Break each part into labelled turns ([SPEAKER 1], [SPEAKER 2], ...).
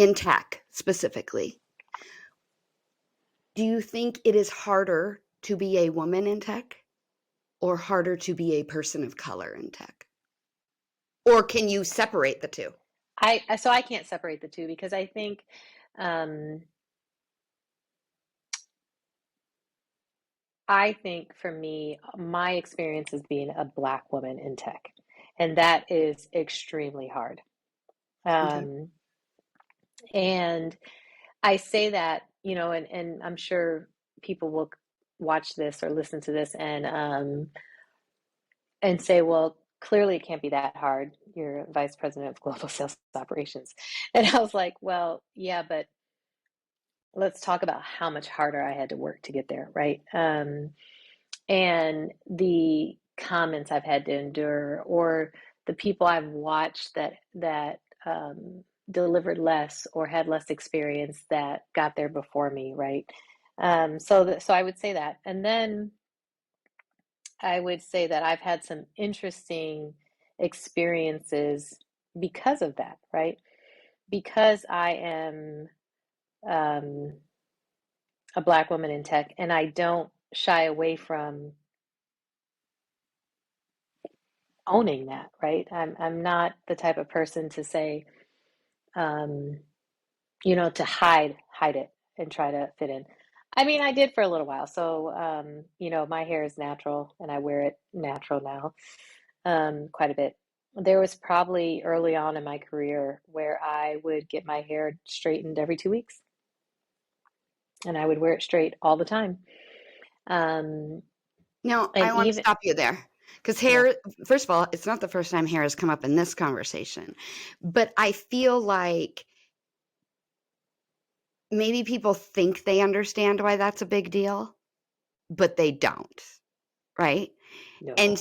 [SPEAKER 1] in tech specifically, do you think it is harder to be a woman in tech or harder to be a person of color in tech? Or can you separate the two?
[SPEAKER 2] So I can't separate the two because I think um, for me, my experience is being a Black woman in tech, and that is extremely hard.
[SPEAKER 1] Okay.
[SPEAKER 2] Um, and I say that, and I'm sure people will watch this or listen to this and say, well, clearly it can't be that hard. You're vice president of global sales operations. And I was like, well, yeah, but let's talk about how much harder I had to work to get there, right? And the comments I've had to endure, or the people I've watched delivered less or had less experience that got there before me, right? So I would say that, and then I would say that I've had some interesting experiences because of that, right? Because I am um, a Black woman in tech, and I don't shy away from owning that, right? I'm not the type of person to say, um, to hide it and try to fit in. I mean, I did for a little while. So, my hair is natural, and I wear it natural now, quite a bit. There was probably early on in my career where I would get my hair straightened every 2 weeks, and I would wear it straight all the time. Um,
[SPEAKER 1] Now,
[SPEAKER 2] and
[SPEAKER 1] I want to
[SPEAKER 2] even,
[SPEAKER 1] stop you there because
[SPEAKER 2] yeah,
[SPEAKER 1] hair, first of all, it's not the first time hair has come up in this conversation, but I feel like maybe people think they understand why that's a big deal, but they don't, right? And
[SPEAKER 2] no.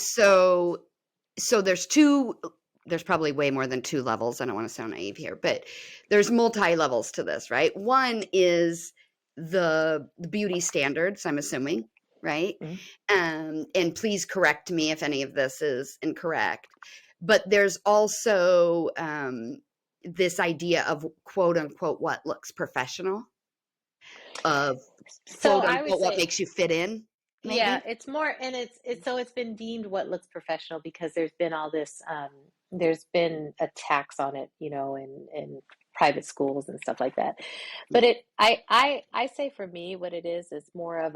[SPEAKER 1] so there's probably way more than two levels. I don't want to sound naive here, but there's multi levels to this, right? One is the beauty standards, I'm assuming, right?
[SPEAKER 2] Mhm.
[SPEAKER 1] And please correct me if any of this is incorrect. But there's also this idea of quote unquote what looks professional, of
[SPEAKER 2] So
[SPEAKER 1] quote
[SPEAKER 2] I would
[SPEAKER 1] unquote what
[SPEAKER 2] say,
[SPEAKER 1] makes you fit in,
[SPEAKER 2] yeah,
[SPEAKER 1] maybe.
[SPEAKER 2] it's more, and it's been deemed what looks professional because there's been all this, there's been attacks on it, in private schools and stuff like that. But I say for me, what it is more of,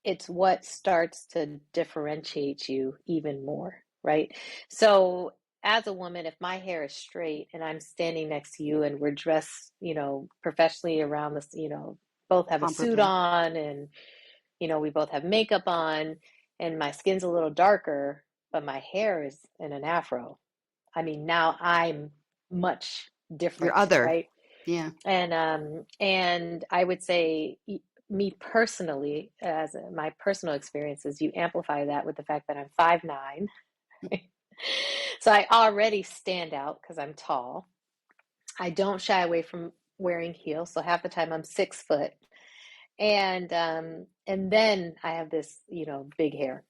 [SPEAKER 2] it's what starts to differentiate you even more, right? So as a woman, if my hair is straight and I'm standing next to you and we're dressed, professionally around this, both have a suit
[SPEAKER 1] Comparably.
[SPEAKER 2] on and we both have makeup on, and my skin's a little darker, but my hair is in an afro. I mean, now I'm much
[SPEAKER 1] Your
[SPEAKER 2] different,
[SPEAKER 1] other.
[SPEAKER 2] right?
[SPEAKER 1] Yeah.
[SPEAKER 2] And I would say, me personally, as my personal experiences, you amplify that with the fact that I'm 5'9". So I already stand out because I'm tall. I don't shy away from wearing heels, so half the time I'm 6 foot. And then I have this, big hair.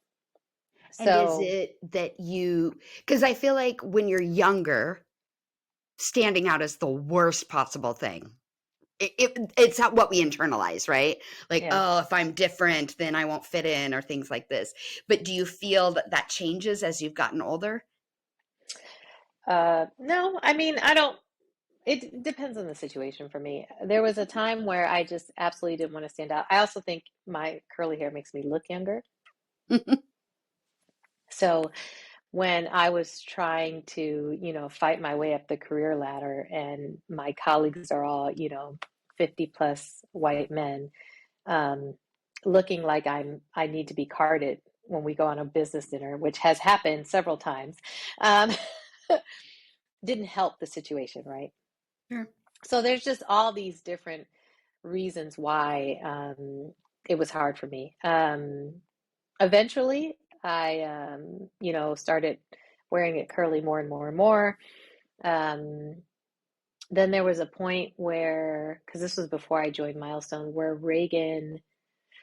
[SPEAKER 1] And is
[SPEAKER 2] So
[SPEAKER 1] it that because I feel like when you're younger, standing out is the worst possible thing. It's not what we internalize, right? Like,
[SPEAKER 2] yeah.
[SPEAKER 1] oh, if I'm different, then I won't fit in or things like this. But do you feel that that changes as you've gotten older?
[SPEAKER 2] No, I mean, I don't. It depends on the situation for me. There was a time where I just absolutely didn't want to stand out. I also think my curly hair makes me look younger. So when I was trying to, fight my way up the career ladder, and my colleagues are all, 50 plus white men, um, looking like I need to be carded when we go on a business dinner, which has happened several times, um, didn't help the situation, right?
[SPEAKER 1] Sure.
[SPEAKER 2] So there's just all these different reasons why, it was hard for me. Eventually, I, started wearing it curly more and more and more. Um, then there was a point where, because this was before I joined Milestone, where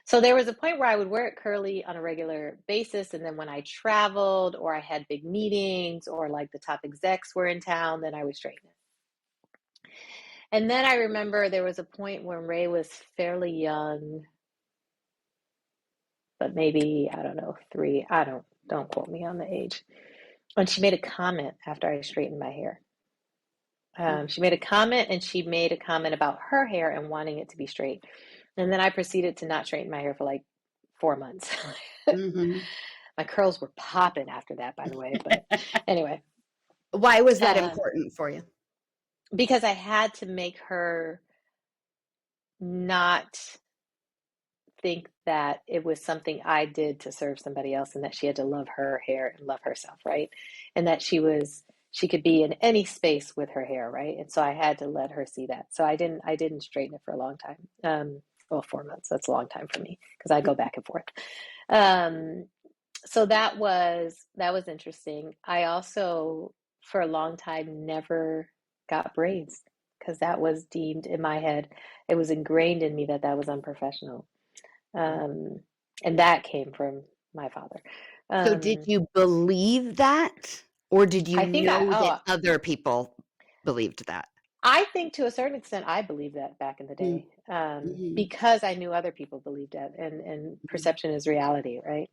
[SPEAKER 2] so there was a point where I would wear it curly on a regular basis. And then when I traveled or I had big meetings or like the top execs were in town, then I would straighten it. And then I remember there was a point when Ray was fairly young, but maybe, I don't know, 3. Don't quote me on the age. And she made a comment after I straightened my hair. She made a comment, and she made a comment about her hair and wanting it to be straight. And then I proceeded to not straighten my hair for like 4 months.
[SPEAKER 1] Mm-hmm.
[SPEAKER 2] My curls were popping after that, by the way. But anyway,
[SPEAKER 1] Why was that
[SPEAKER 2] um,
[SPEAKER 1] important for you?
[SPEAKER 2] because I had to make her not think that it was something I did to serve somebody else, and that she had to love her hair and love herself, right? And that she could be in any space with her hair, right? And so I had to let her see that. So I didn't straighten it for a long time. Well, 4 months, that's a long time for me because I go back and forth. Um, so that was interesting. I also, for a long time, never got braids because that was deemed in my head, it was ingrained in me that that was unprofessional. Um, and that came from my father.
[SPEAKER 1] So did
[SPEAKER 2] Um,
[SPEAKER 1] you believe that, or did you
[SPEAKER 2] I think I,
[SPEAKER 1] know that
[SPEAKER 2] oh,
[SPEAKER 1] other people believed that?
[SPEAKER 2] I think to a certain extent, I believed that back in the
[SPEAKER 1] Mm,
[SPEAKER 2] day,
[SPEAKER 1] mhm,
[SPEAKER 2] because I knew other people believed that, and
[SPEAKER 1] mhm.
[SPEAKER 2] perception is reality, right?